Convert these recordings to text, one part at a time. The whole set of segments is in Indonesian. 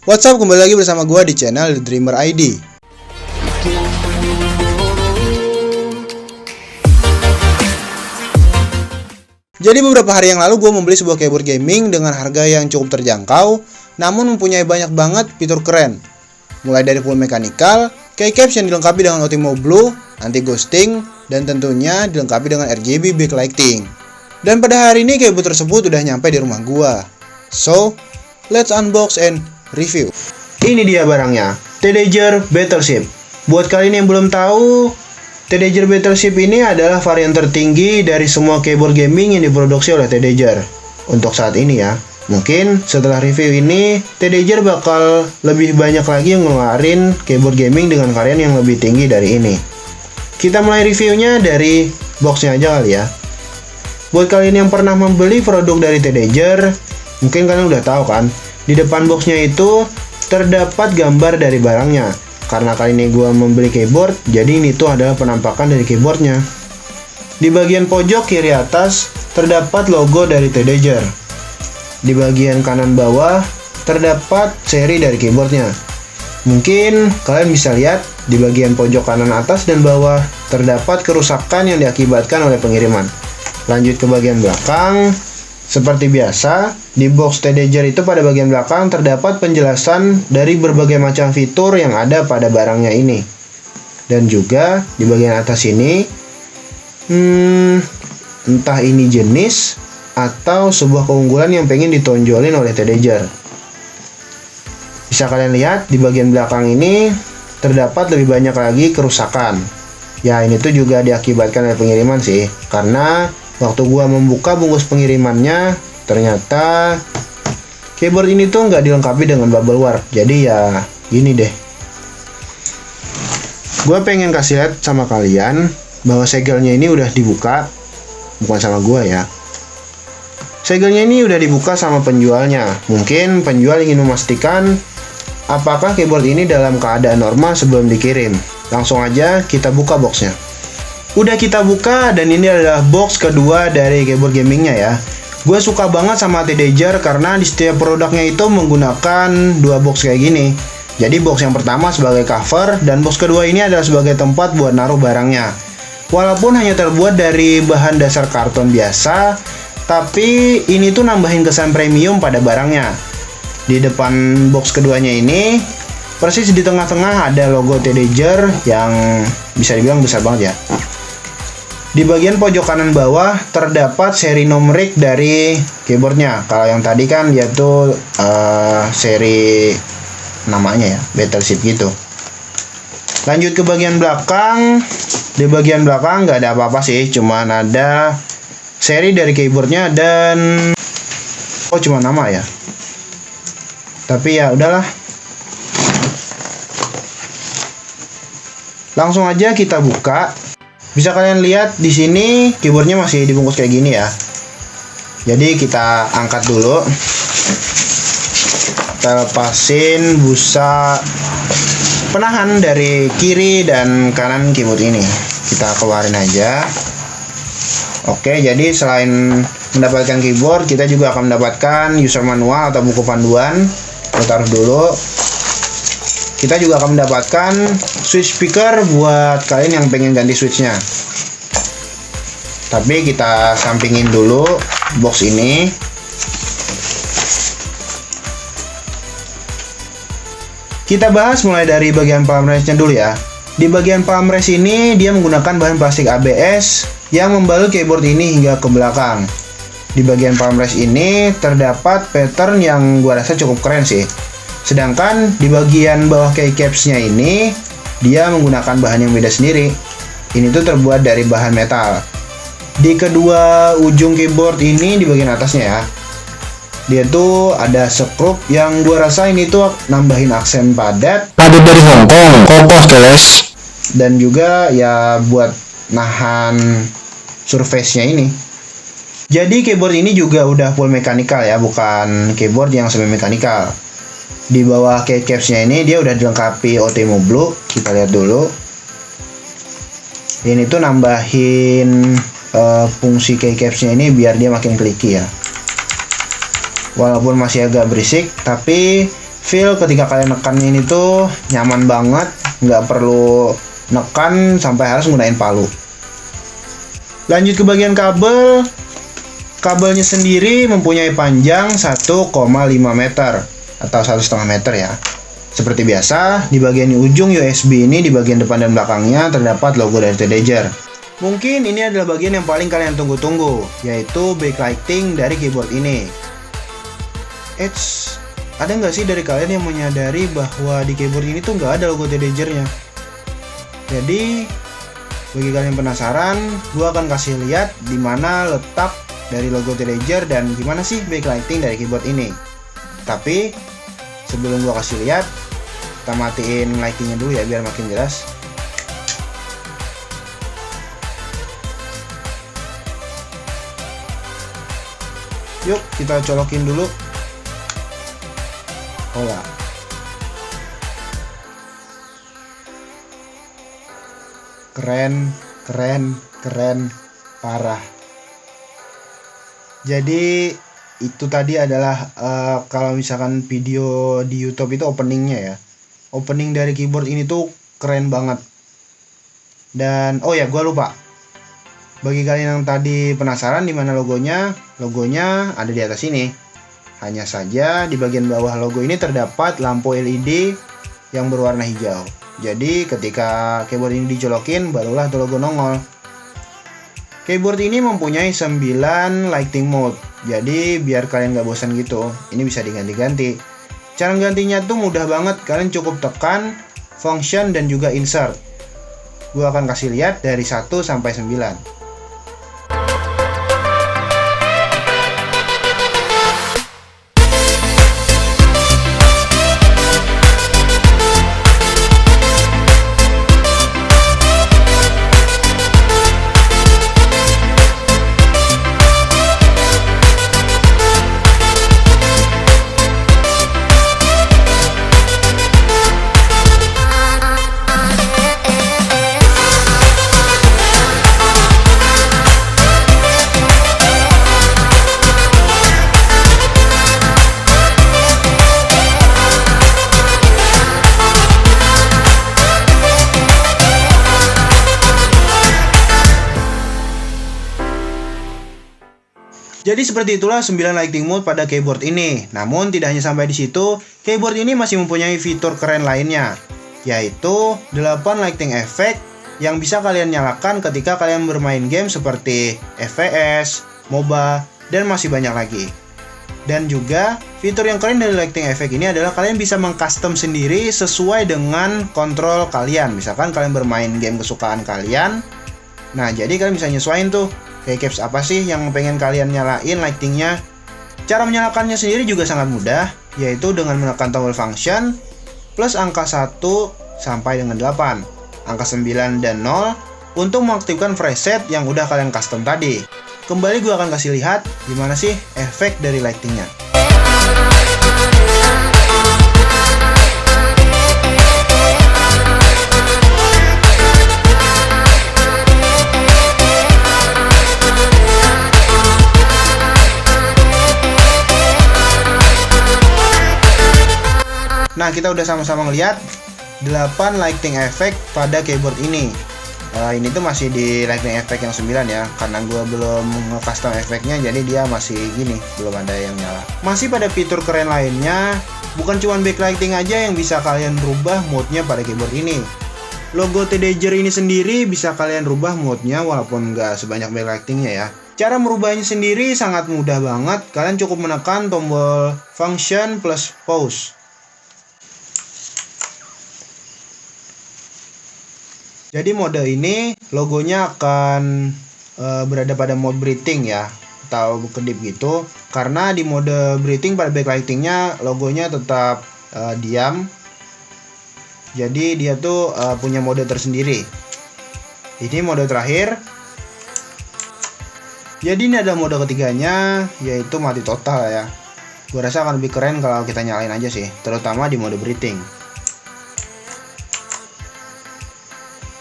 What's up, kembali lagi bersama gue di channel The Dreamer ID. Jadi beberapa hari yang lalu gue membeli sebuah keyboard gaming dengan harga yang cukup terjangkau, namun mempunyai banyak banget fitur keren. Mulai dari full mechanical, keycaps yang dilengkapi dengan Ultimo Blue, anti ghosting, dan tentunya dilengkapi dengan RGB backlighting. Dan pada hari ini keyboard tersebut udah nyampe di rumah gue. So, let's unbox and review. Ini dia barangnya, Tanager Battleship. Buat kalian yang belum tahu, Tanager Battleship ini adalah varian tertinggi dari semua keyboard gaming yang diproduksi oleh Tanager untuk saat ini ya. Mungkin setelah review ini, Tanager bakal lebih banyak lagi yang ngeluarin keyboard gaming dengan varian yang lebih tinggi dari ini. Kita mulai reviewnya dari boxnya aja kali ya. Buat kalian yang pernah membeli produk dari Tanager, mungkin kalian udah tahu kan, di depan boxnya itu terdapat gambar dari barangnya. Karena kali ini gue membeli keyboard, jadi ini tuh adalah penampakan dari keyboardnya. Di bagian pojok kiri atas terdapat logo dari Tanager. Di bagian kanan bawah terdapat seri dari keyboardnya. Mungkin kalian bisa lihat di bagian pojok kanan atas dan bawah terdapat kerusakan yang diakibatkan oleh pengiriman. Lanjut ke bagian belakang. Seperti biasa, di box Tanager itu pada bagian belakang terdapat penjelasan dari berbagai macam fitur yang ada pada barangnya ini. Dan juga di bagian atas ini, entah ini jenis atau sebuah keunggulan yang pengen ditonjolin oleh Tanager. Bisa kalian lihat di bagian belakang ini terdapat lebih banyak lagi kerusakan. Ya, ini tuh juga diakibatkan oleh pengiriman sih, karena waktu gua membuka bungkus pengirimannya, ternyata keyboard ini tuh nggak dilengkapi dengan bubble wrap. Jadi ya gini deh. Gua pengen kasih lihat sama kalian bahwa segelnya ini udah dibuka, bukan sama gua ya. Segelnya ini udah dibuka sama penjualnya. Mungkin penjual ingin memastikan apakah keyboard ini dalam keadaan normal sebelum dikirim. Langsung aja kita buka boxnya. Udah kita buka dan ini adalah box kedua dari keyboard gamingnya ya. Gue suka banget sama Tanager karena di setiap produknya itu menggunakan dua box kayak gini. Jadi box yang pertama sebagai cover dan box kedua ini adalah sebagai tempat buat naruh barangnya. Walaupun hanya terbuat dari bahan dasar karton biasa, tapi ini tuh nambahin kesan premium pada barangnya. Di depan box keduanya ini, persis di tengah-tengah ada logo Tanager yang bisa dibilang besar banget ya. Di bagian pojok kanan bawah terdapat seri numerik dari keyboardnya. Kalau yang tadi kan dia tuh seri namanya ya, Battleship gitu. Lanjut ke bagian belakang. Di bagian belakang nggak ada apa-apa sih, cuman ada seri dari keyboardnya dan cuma nama ya. Tapi ya udahlah. Langsung aja kita buka. Bisa kalian lihat di sini keyboardnya masih dibungkus kayak gini ya. Jadi kita angkat dulu. Kita lepasin busa penahan dari kiri dan kanan keyboard ini. Kita keluarin aja. Oke, jadi selain mendapatkan keyboard, kita juga akan mendapatkan user manual atau buku panduan. Kita taruh dulu. Kita juga akan mendapatkan switch speaker buat kalian yang pengen ganti switchnya. Tapi kita sampingin dulu box ini. Kita bahas mulai dari bagian palm rest-nya dulu ya. Di bagian palm rest ini dia menggunakan bahan plastik ABS yang membalut keyboard ini hingga ke belakang. Di bagian palm rest ini terdapat pattern yang gua rasa cukup keren sih. Sedangkan di bagian bawah keycapsnya ini dia menggunakan bahan yang beda sendiri. Ini tuh terbuat dari bahan metal. Di kedua ujung keyboard ini di bagian atasnya ya, dia tuh ada skrup yang gua rasa ini tuh nambahin aksen padat. Padat dari Hongkong, kokoh keles. Dan juga ya buat nahan surface-nya ini. Jadi keyboard ini juga udah full mechanical ya, bukan keyboard yang semi mechanical. Di bawah keycapsnya ini dia udah dilengkapi Ultimo Blue. Kita lihat dulu. Ini tuh nambahin fungsi keycapsnya ini biar dia makin clicky ya. Walaupun masih agak berisik, tapi Feel ketika kalian nekannya ini tuh nyaman banget, nggak perlu nekan sampai harus gunain palu. Lanjut ke bagian kabel. Kabelnya sendiri mempunyai panjang 1,5 meter atau 1,5 meter ya. Seperti biasa, di bagian ujung USB ini di bagian depan dan belakangnya terdapat logo dari Teenager. Mungkin ini adalah bagian yang paling kalian tunggu-tunggu, yaitu backlighting dari keyboard ini. Ada nggak sih dari kalian yang menyadari bahwa di keyboard ini tuh nggak ada logo Teenager-nya? Jadi, bagi kalian yang penasaran, gue akan kasih lihat di mana letak dari logo Teenager dan gimana sih backlighting dari keyboard ini. Tapi sebelum gue kasih lihat, kita matiin lightingnya dulu ya biar makin jelas. Yuk kita colokin dulu. Oh ya. Keren parah. Jadi itu tadi adalah kalau misalkan video di YouTube itu openingnya ya. Opening dari keyboard ini tuh keren banget. Dan oh ya, gue lupa. Bagi kalian yang tadi penasaran di mana logonya, logonya ada di atas ini. Hanya saja di bagian bawah logo ini terdapat lampu LED yang berwarna hijau. Jadi ketika keyboard ini dicolokin, barulah tuh logo nongol. Keyboard ini mempunyai 9 lighting mode. Jadi biar kalian gak bosan gitu, ini bisa diganti-ganti. Cara gantinya tuh mudah banget. Kalian cukup tekan function dan juga insert. Gue akan kasih lihat dari 1 sampai 9. Jadi seperti itulah 9 lighting mode pada keyboard ini. Namun tidak hanya sampai di situ, keyboard ini masih mempunyai fitur keren lainnya, yaitu 8 lighting effect yang bisa kalian nyalakan ketika kalian bermain game seperti FPS, MOBA, dan masih banyak lagi. Dan juga fitur yang keren dari lighting effect ini adalah kalian bisa mengcustom sendiri sesuai dengan kontrol kalian. Misalkan kalian bermain game kesukaan kalian, nah jadi kalian bisa nyesuaiin tuh keycaps apa sih yang pengen kalian nyalain lightingnya. Cara menyalakannya sendiri juga sangat mudah, yaitu dengan menekan tombol function plus angka 1 sampai dengan 8, angka 9 dan 0 untuk mengaktifkan preset yang udah kalian custom tadi. Kembali gue akan kasih lihat gimana sih efek dari lightingnya. Nah, kita udah sama-sama ngeliat 8 lighting effect pada keyboard ini. Ini tuh masih di lighting effect yang 9 ya, karena gue belum nge-custom efeknya, jadi dia masih gini, belum ada yang nyala. Masih pada fitur keren lainnya, bukan cuma backlighting aja yang bisa kalian rubah mode-nya pada keyboard ini. Logo Teenager ini sendiri bisa kalian rubah mode-nya walaupun nggak sebanyak backlightingnya ya. Cara merubahnya sendiri sangat mudah banget, kalian cukup menekan tombol function plus pause. Jadi mode ini logonya akan berada pada mode breathing ya, atau kedip gitu. Karena di mode breathing pada backlightingnya logonya tetap diam. Jadi dia tuh punya mode tersendiri. Ini mode terakhir. Jadi ini ada mode ketiganya, yaitu mati total ya. Gue rasa akan lebih keren kalau kita nyalain aja sih, terutama di mode breathing.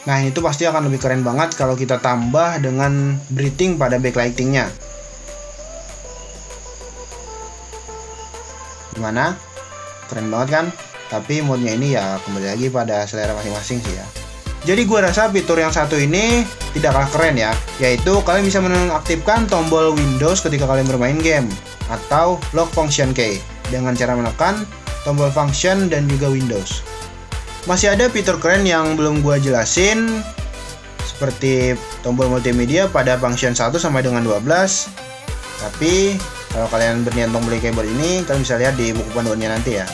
Nah, itu pasti akan lebih keren banget kalau kita tambah dengan breathing pada backlightingnya. Gimana? Keren banget kan? Tapi modnya ini ya kembali lagi pada selera masing-masing sih ya. Jadi gue rasa fitur yang satu ini tidak kalah keren ya, yaitu kalian bisa menonaktifkan tombol Windows ketika kalian bermain game, atau lock function key dengan cara menekan tombol function dan juga Windows. Masih ada fitur keren yang belum gue jelasin, seperti tombol multimedia pada function 1 sampai dengan 12. Tapi kalau kalian berniat membeli keyboard ini, kalian bisa lihat di buku panduannya nanti ya.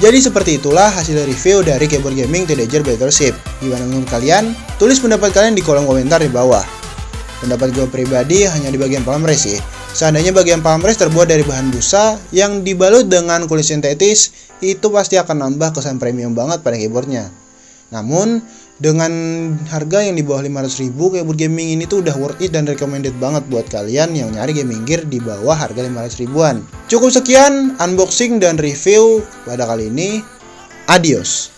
Jadi seperti itulah hasil review dari keyboard gaming Teenager Battleship. Gimana menurut kalian? Tulis pendapat kalian di kolom komentar di bawah. Pendapat gue pribadi hanya di bagian palmrest sih. Seandainya bagian palmrest terbuat dari bahan busa yang dibalut dengan kulit sintetis, itu pasti akan nambah kesan premium banget pada keyboardnya. Namun, dengan harga yang di bawah 500.000, keyboard gaming ini tuh udah worth it dan recommended banget buat kalian yang nyari gaming gear di bawah harga 500 ribuan. Cukup sekian unboxing dan review pada kali ini. Adios.